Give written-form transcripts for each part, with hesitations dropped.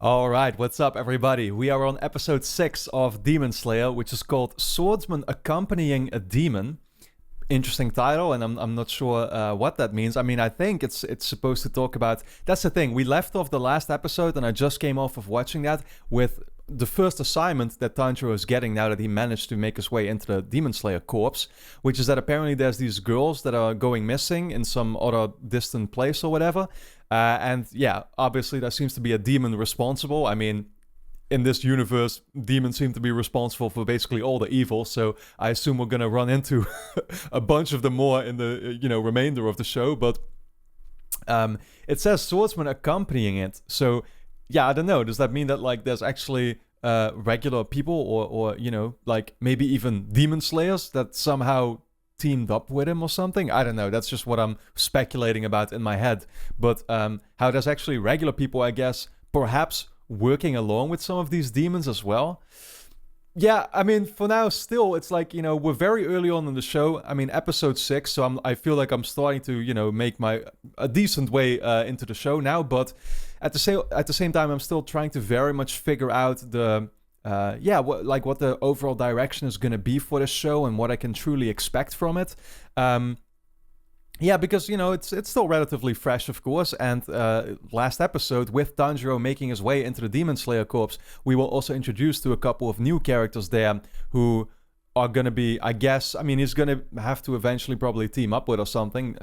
Alright, what's up everybody? We are on episode 6 of Demon Slayer, which is called Swordsman Accompanying a Demon. Interesting title, and I'm not sure what that means. I mean, I think it's supposed to talk about... That's the thing, we left off the last episode, and I just came off of watching that with the first assignment that Tanjiro is getting now that he managed to make his way into the Demon Slayer corpse, which is that apparently there's these girls that are going missing in some other distant place or whatever. And yeah, obviously there seems to be a demon responsible. I mean, in this universe, demons seem to be responsible for basically all the evil, so I assume we're gonna run into a bunch of them more in the, remainder of the show, but it says swordsman accompanying it, so yeah, I don't know, does that mean that, like, there's actually regular people or like, maybe even demon slayers that somehow teamed up with him or something? I don't know, that's just what I'm speculating about in my head, but how there's actually regular people, I guess, perhaps working along with some of these demons as well. Yeah, I mean, for now, still, it's like, we're very early on in the show. I mean, episode 6, so I feel like I'm starting to, make a decent way into the show now, but at the same time, I'm still trying to very much figure out the... what the overall direction is going to be for this show and what I can truly expect from it. Because, it's still relatively fresh, of course, and last episode, with Tanjiro making his way into the Demon Slayer Corps, we were also introduced to a couple of new characters there who are going to be, I guess, I mean, he's going to have to eventually probably team up with or something,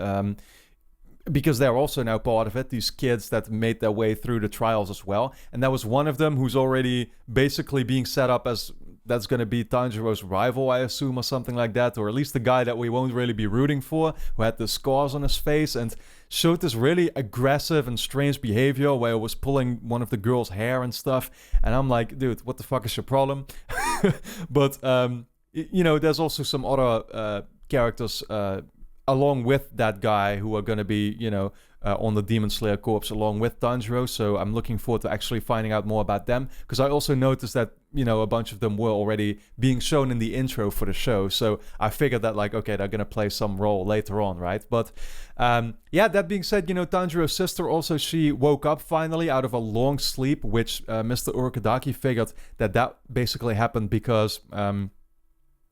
because they're also now part of it, these kids that made their way through the trials as well. And that was one of them who's already basically being set up as that's going to be Tanjiro's rival, I assume, or something like that, or at least the guy that we won't really be rooting for, who had the scars on his face and showed this really aggressive and strange behavior where he was pulling one of the girl's hair and stuff. And I'm like, dude, what the fuck is your problem? But, there's also some other characters along with that guy who are going to be, on the Demon Slayer Corps along with Tanjiro, so I'm looking forward to actually finding out more about them, because I also noticed that, a bunch of them were already being shown in the intro for the show, so I figured that, like, okay, they're going to play some role later on, right? But, that being said, Tanjiro's sister also, she woke up finally out of a long sleep, which Mr. Urukadaki figured that basically happened because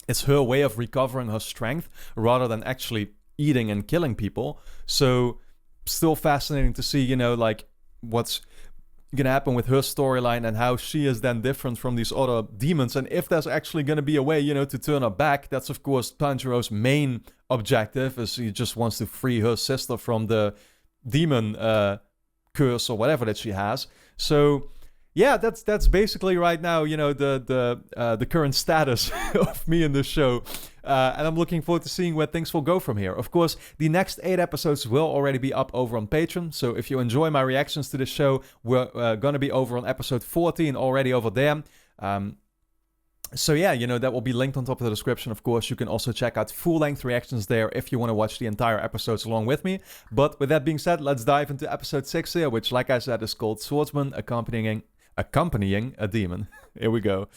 it's her way of recovering her strength rather than actually eating and killing people. So still fascinating to see, like, what's gonna happen with her storyline and how she is then different from these other demons, and if there's actually gonna be a way, to turn her back. That's of course Tanjiro's main objective, is he just wants to free her sister from the demon curse or whatever that she has. So yeah, that's basically right now, the current status of me in this show. And I'm looking forward to seeing where things will go from here. Of course, the next 8 episodes will already be up over on Patreon. So if you enjoy my reactions to the show, we're going to be over on episode 14 already over there. That will be linked on top of the description. Of course, you can also check out full-length reactions there if you want to watch the entire episodes along with me. But with that being said, let's dive into episode 6 here, which, like I said, is called Swordsman Accompanying a Demon. Here we go.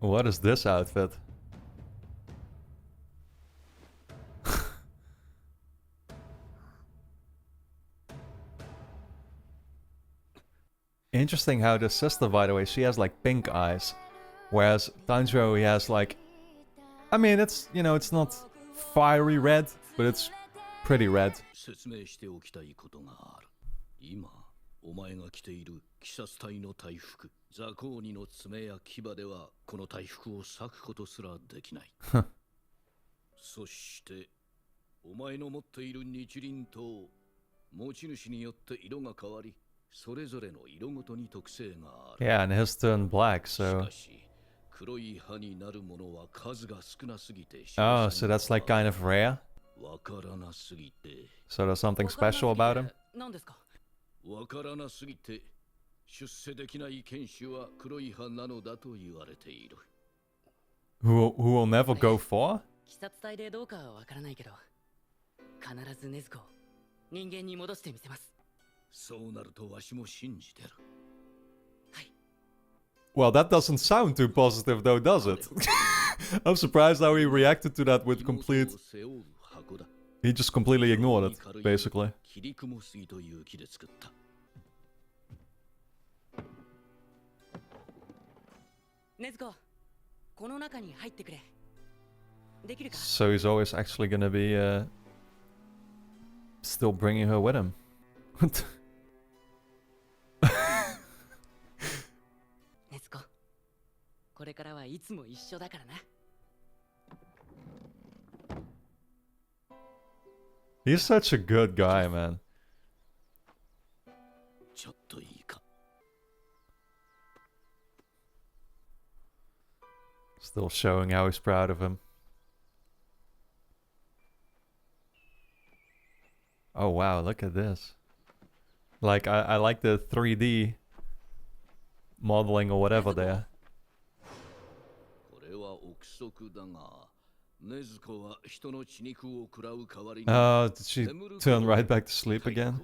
What is this outfit? Interesting how the sister, by the way, she has like pink eyes, whereas Tanjiro, he has like, I mean, it's, it's not fiery red, but it's pretty red. お前が着ている鬼殺隊の大服、雑魚鬼の爪や牙ではこの大服を裂くことすらできない。そしてお前の持っている日輪刀、持ち主によって色が変わり、それぞれの色ごとに特性がある。Yeah, and his turn black, so. しかし黒い歯になるものは数が少なすぎて。Oh, so that's like kind of rare. わからなすぎて。So there's something special about him. 何ですか? わからなすぎて出世できない剣士は黒い歯なのだと言われている。Who will never go for? 鬼殺隊でどうかはわからないけど、必ず禰豆子を人間に戻してみせます。そうなるとわしも信じてる。はい。Well, that doesn't sound too positive though, does it? I'm surprised how he reacted to that with complete... He just completely ignored it, basically. So he's always actually gonna be still bringing her with him. He's such a good guy, man. Still showing how he's proud of him. Oh wow, look at this. Like, I like the 3D modeling or whatever there. Oh, did she turn right back to sleep again?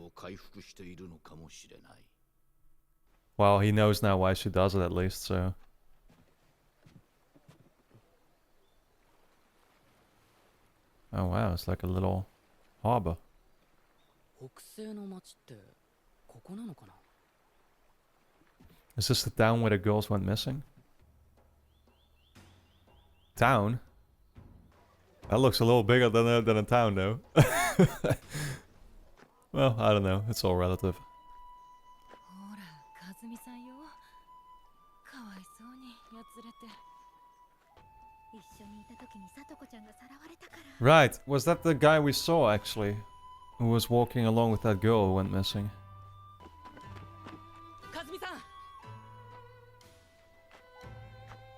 Well, he knows now why she does it at least, so... Oh wow, it's like a little harbor. Is this the town where the girls went missing? Town? That looks a little bigger than a town, though. Well, I don't know. It's all relative. Right, was that the guy we saw, actually? Who was walking along with that girl who went missing?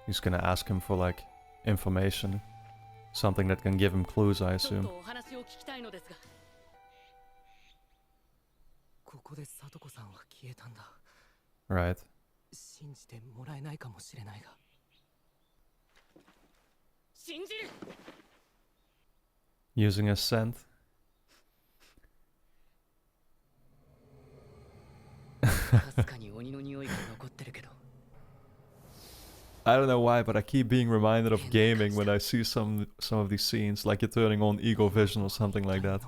He's gonna ask him for, like, information. Something that can give him clues, I assume. Right. Using a scent. I don't know why, but I keep being reminded of gaming when I see some of these scenes, like you're turning on Eagle Vision or something like that.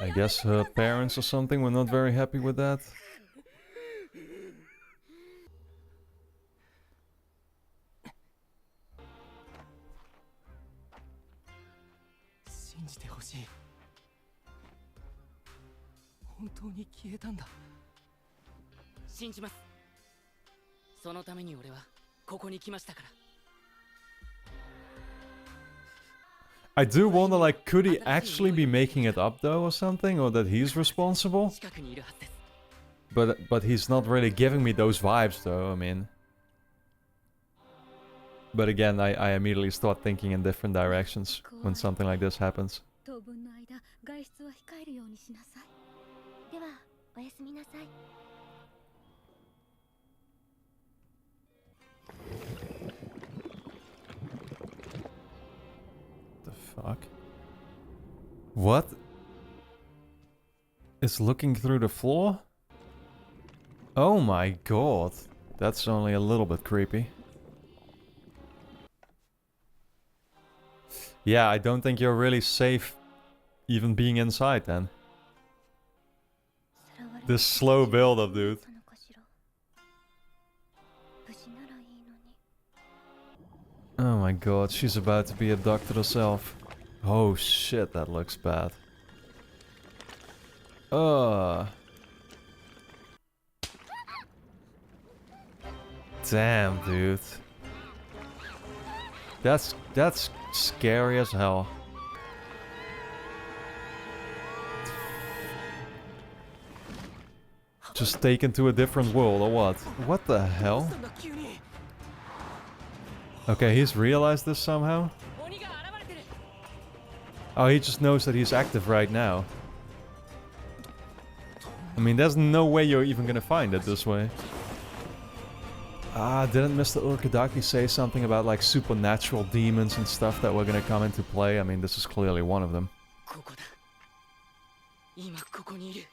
I guess her parents or something were not very happy with that. I do wonder, like, could he actually be making it up though or something, or that he's responsible? But he's not really giving me those vibes though, I mean. But again, I immediately start thinking in different directions when something like this happens. The fuck? What? It's looking through the floor? Oh my god. That's only a little bit creepy. Yeah, I don't think you're really safe even being inside then. This slow build-up, dude. Oh my god, she's about to be abducted herself. Oh shit, that looks bad. Damn, dude. That's scary as hell. Just taken to a different world or what? What the hell? Okay, he's realized this somehow. Oh, he just knows that he's active right now. I mean, there's no way you're even gonna find it this way. Didn't Mr. Urkadaki say something about like supernatural demons and stuff that were gonna come into play? I mean, this is clearly one of them. ここだ。今ここにいる。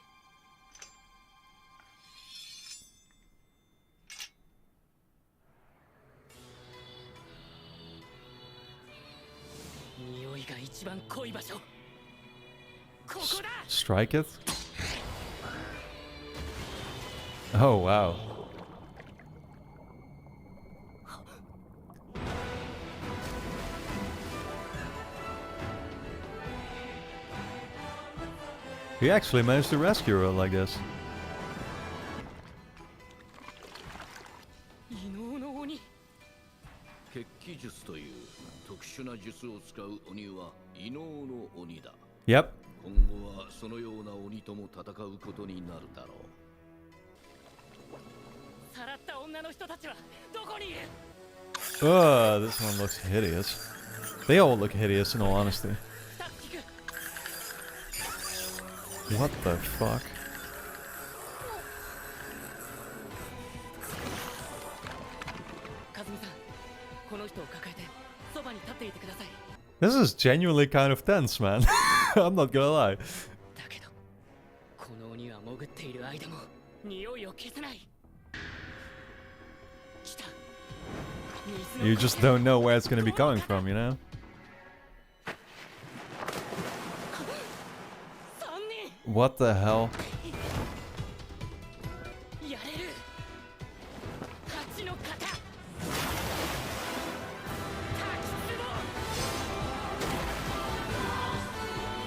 匂いが一番濃い場所。ここだ。 Strike it? Oh, wow. He actually managed to rescue her like this. 異能の鬼。血気術という特殊な術を使う鬼は異能の鬼だ。 Yep. 今後はそのような鬼とも戦うことになるだろう。さらった女の人たちはどこにいる？ This one looks hideous. They all look hideous in all honesty. What the fuck? カズミさん、この人を抱えてそばに立っていてください。 This is genuinely kind of tense, man. I'm not gonna lie. だけど、この鬼は潜っている間も匂いを消せない。来た。 You just don't know where it's gonna be coming from, you know? 3人。 What the hell? やれる。8の型。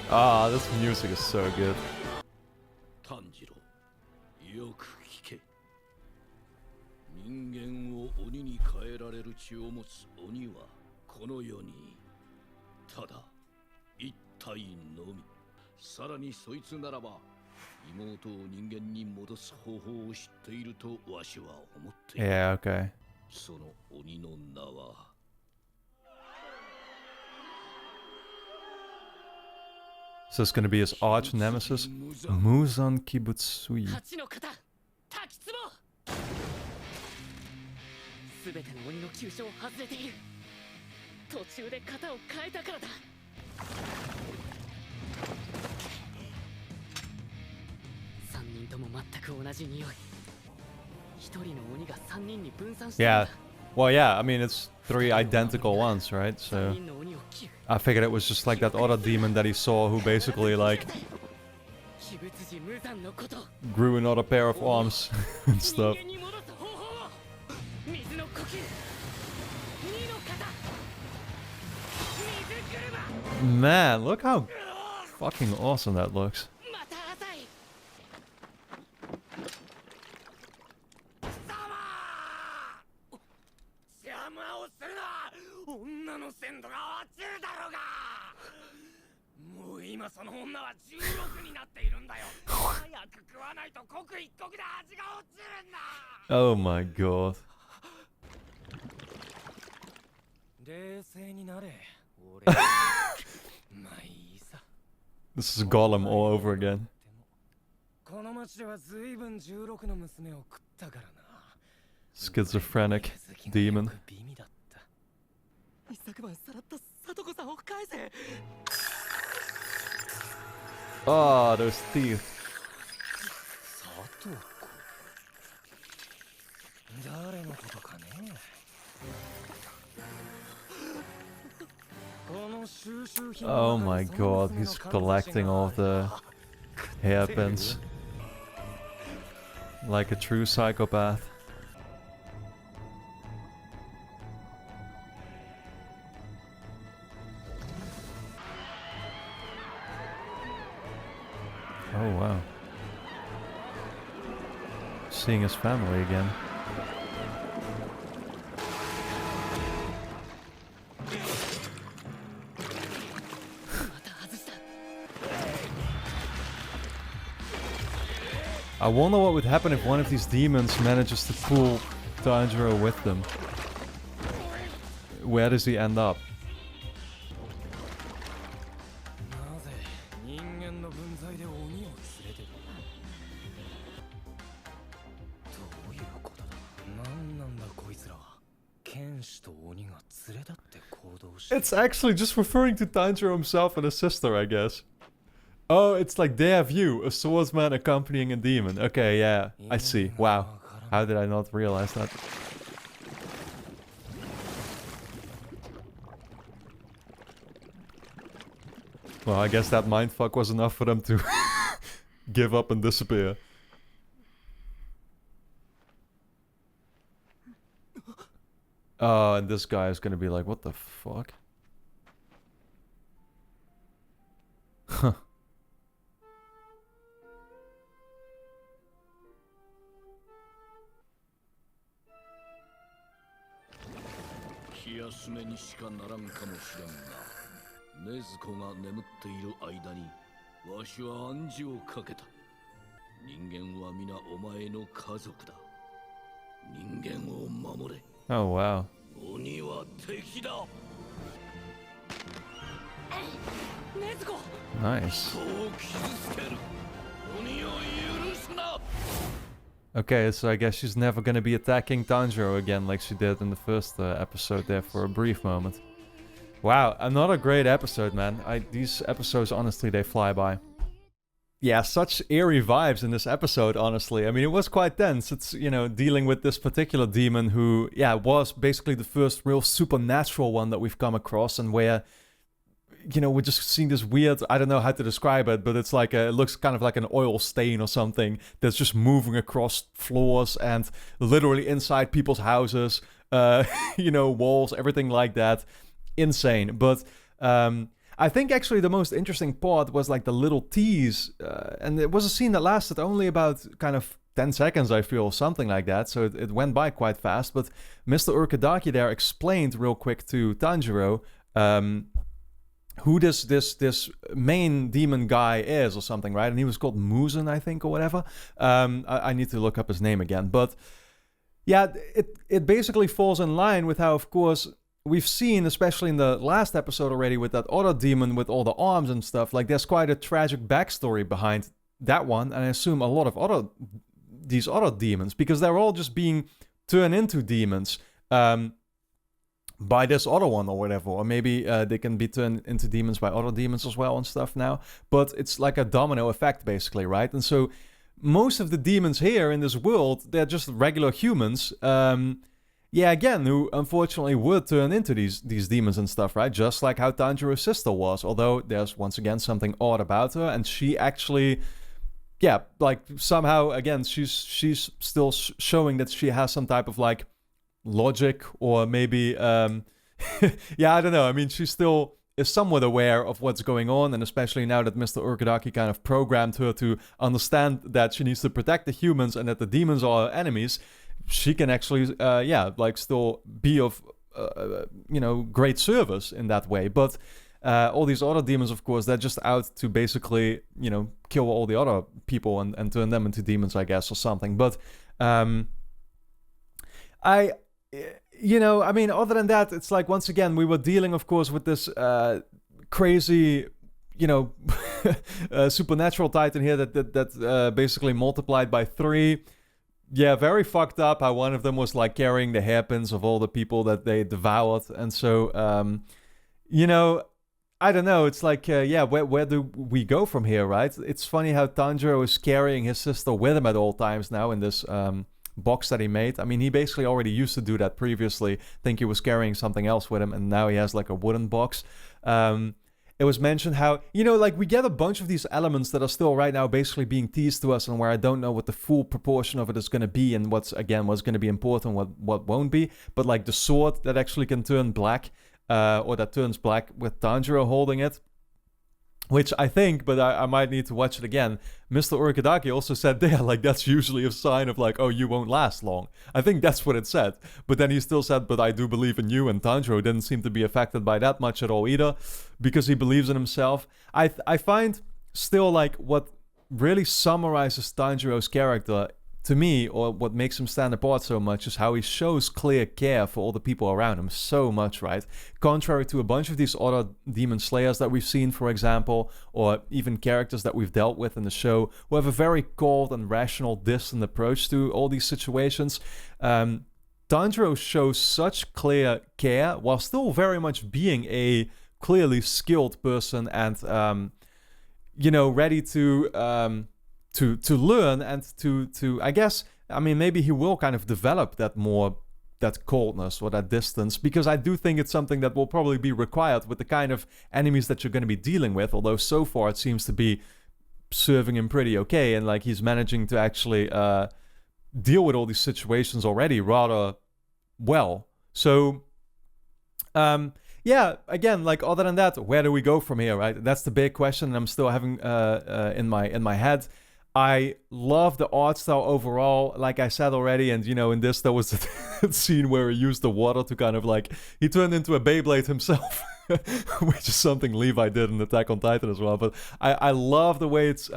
Ah, this music is so good. 炭治郎、よく聞け。人間を鬼に変えられる血を持つ鬼はこの世にただ一体のみ。さらにそいつならば妹を人間に戻す方法を知っているとわしは思っている。 Yeah, okay. その鬼の名は So it's gonna be his arch nemesis, Muzan Kibutsui. 8の型。滝壺。すべての鬼の急所を外れている。途中で型を変えたからだ。3人とも全く同じ匂い。1人の鬼が3人に分散しているん Yeah. だ。 Well, yeah, I mean, it's 3 identical ones, right? So 3人の鬼を切る。 I figured it was just like that other demon that he saw who basically like 鬼物児無惨のこと。 grew another pair of arms and 人 stuff. 間に戻す方法を。水の呼吸。2の型。水車。 Man, look how fucking awesome that looks. また浅い。邪魔をするな。女の鮮度が落ちるだろうが。もう今その女は16になっているんだよ。早く食わないと刻一刻で味が落ちるんだ。 Oh my god. 冷静になれ。俺。まあいいさ。 This is Gollum all over again. この町では随分16の娘を食ったからな。 Schizophrenic demon. 一昨晩さらった里子さんを返せ。 Oh, those teeth. 里子。誰のことかね。この収集品 Oh my god, he's collecting all of the hairpins. Like a true psychopath. Oh wow. Seeing his family again. I wonder what would happen if one of these demons manages to pull Tanjiro with them. Where does he end up? なぜ人間の分際で鬼を連れてる。どういうことだ。なんなんだこい士と鬼が連れ立って行動して It's actually just referring to Tanjiro himself and his sister, I guess. Oh, it's like their view, a swordsman accompanying a demon. Okay, yeah, I see. Wow. How did I not realize that? Well, I guess that mindfuck was enough for them to give up and disappear. Oh, and this guy is gonna be like, what the fuck? Huh. 気休めにしかならんかもしれんが、禰豆子が眠っている間にわしは暗示をかけた。人間は皆お前の家族だ。人間を守れ。 Oh, wow. 鬼は敵だ。禰豆子 Nice. そう傷つける。鬼を許すな。 Okay, so I guess she's never gonna be attacking Tanjiro again like she did in the first episode there for a brief moment. Wow, another great episode, man. These episodes, honestly, they fly by. Yeah, such eerie vibes in this episode, honestly. I mean, it was quite tense. It's, you know, dealing with this particular demon who, yeah, was basically the first real supernatural one that we've come across, and where, you know, we're just seeing this weird, I don't know how to describe it, but it's like it looks kind of like an oil stain or something that's just moving across floors and literally inside people's houses, you know, walls, everything like that. Insane. But I think actually the most interesting part was like the little tease, and it was a scene that lasted only about kind of 10 seconds, I feel, something like that, so it went by quite fast. But Mr. Urkadaki there explained real quick to Tanjiro who this main demon guy is or something, right? And he was called Muzen, I think, or whatever. I need to look up his name again. But yeah, it basically falls in line with how, of course, we've seen, especially in the last episode already, with that other demon with all the arms and stuff, like there's quite a tragic backstory behind that one, and I assume a lot of these other demons, because they're all just being turned into demons by this other one or whatever, or maybe they can be turned into demons by other demons as well and stuff now, but it's like a domino effect basically, right? And so most of the demons here in this world, they're just regular humans, yeah, again, who unfortunately would turn into these demons and stuff, right? Just like how Tanjiro's sister was, although there's once again something odd about her, and she actually, yeah, like somehow, again, she's still showing that she has some type of like logic, or maybe, yeah, I don't know. I mean, she still is somewhat aware of what's going on, and especially now that Mr. Urkadaki kind of programmed her to understand that she needs to protect the humans and that the demons are enemies, she can actually, yeah, like still be of, you know, great service in that way. But all these other demons, of course, they're just out to basically, you know, kill all the other people and turn them into demons, I guess, or something. But you know, I mean, other than that, it's like, once again, we were dealing, of course, with this crazy, you know, supernatural titan here that basically multiplied by 3. Yeah, very fucked up how one of them was like carrying the hairpins of all the people that they devoured. And so, you know, I don't know. It's like, yeah, where do we go from here, right? It's funny how Tanjiro is carrying his sister with him at all times now in this box that he made. I mean, he basically already used to do that previously. I think he was carrying something else with him, and now he has like a wooden box. It was mentioned how, you know, like we get a bunch of these elements that are still right now basically being teased to us, and where I don't know what the full proportion of it is going to be, and what's going to be important, what won't be. But like the sword that actually can turn black, or that turns black with Tanjiro holding it, which I think, but I might need to watch it again, Mr. Urkadaki also said there, like, that's usually a sign of like, oh, you won't last long. I think that's what it said. But then he still said, but I do believe in you, and Tanjiro didn't seem to be affected by that much at all either, because he believes in himself. I find still like what really summarizes Tanjiro's character to me, or what makes him stand apart so much, is how he shows clear care for all the people around him so much, right? Contrary to a bunch of these other demon slayers that we've seen, for example, or even characters that we've dealt with in the show, who have a very cold and rational, distant approach to all these situations. Tanjiro shows such clear care while still very much being a clearly skilled person and ready to learn and to I guess, I mean, maybe he will kind of develop that coldness or that distance, because I do think it's something that will probably be required with the kind of enemies that you're going to be dealing with, although so far it seems to be serving him pretty okay, and like he's managing to actually deal with all these situations already rather well. So yeah, again, like other than that, where do we go from here, right? That's the big question, and I'm still having in my head. I love the art style overall, like I said already, and in this there was a scene where he used the water to kind of like, he turned into a Beyblade himself, which is something Levi did in Attack on Titan as well. But I love the way it's,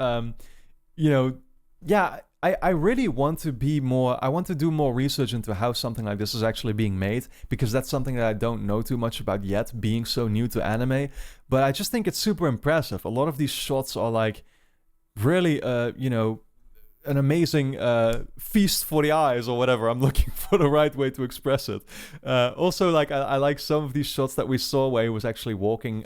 yeah, I really want to be more, I want to do more research into how something like this is actually being made, because that's something that I don't know too much about yet, being so new to anime. But I just think it's super impressive. A lot of these shots are like, really, an amazing feast for the eyes, or whatever. I'm looking for the right way to express it. Also, like I like some of these shots that we saw where he was actually walking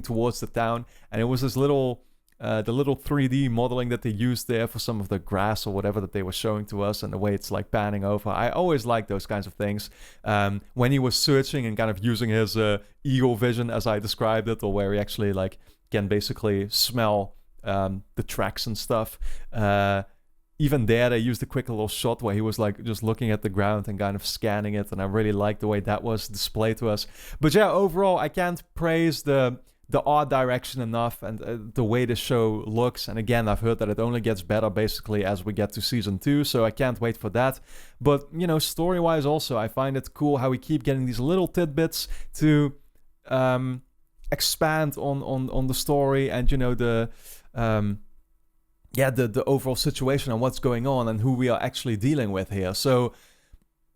towards the town, and it was this little, the little 3D modeling that they used there for some of the grass or whatever that they were showing to us, and the way it's like panning over. I always like those kinds of things. When he was searching and kind of using his eagle vision, as I described it, or where he actually like can basically smell the tracks and stuff. Even there, they used a quick little shot where he was like just looking at the ground and kind of scanning it, and I really liked the way that was displayed to us. But yeah, overall, I can't praise the art direction enough, and the way the show looks. And again, I've heard that it only gets better basically as we get to season 2, so I can't wait for that. But story-wise also, I find it cool how we keep getting these little tidbits to expand on the story, and the overall situation and what's going on and who we are actually dealing with here. So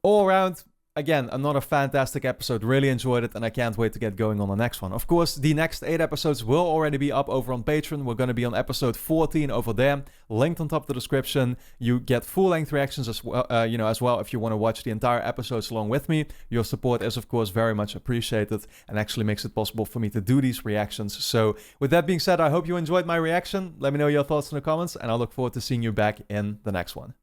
all around, again, another fantastic episode. Really enjoyed it, and I can't wait to get going on the next one. Of course, the next 8 episodes will already be up over on Patreon. We're going to be on episode 14 over there, linked on top of the description. You get full-length reactions as well, as well if you want to watch the entire episodes along with me. Your support is, of course, very much appreciated, and actually makes it possible for me to do these reactions. So with that being said, I hope you enjoyed my reaction. Let me know your thoughts in the comments, and I look forward to seeing you back in the next one.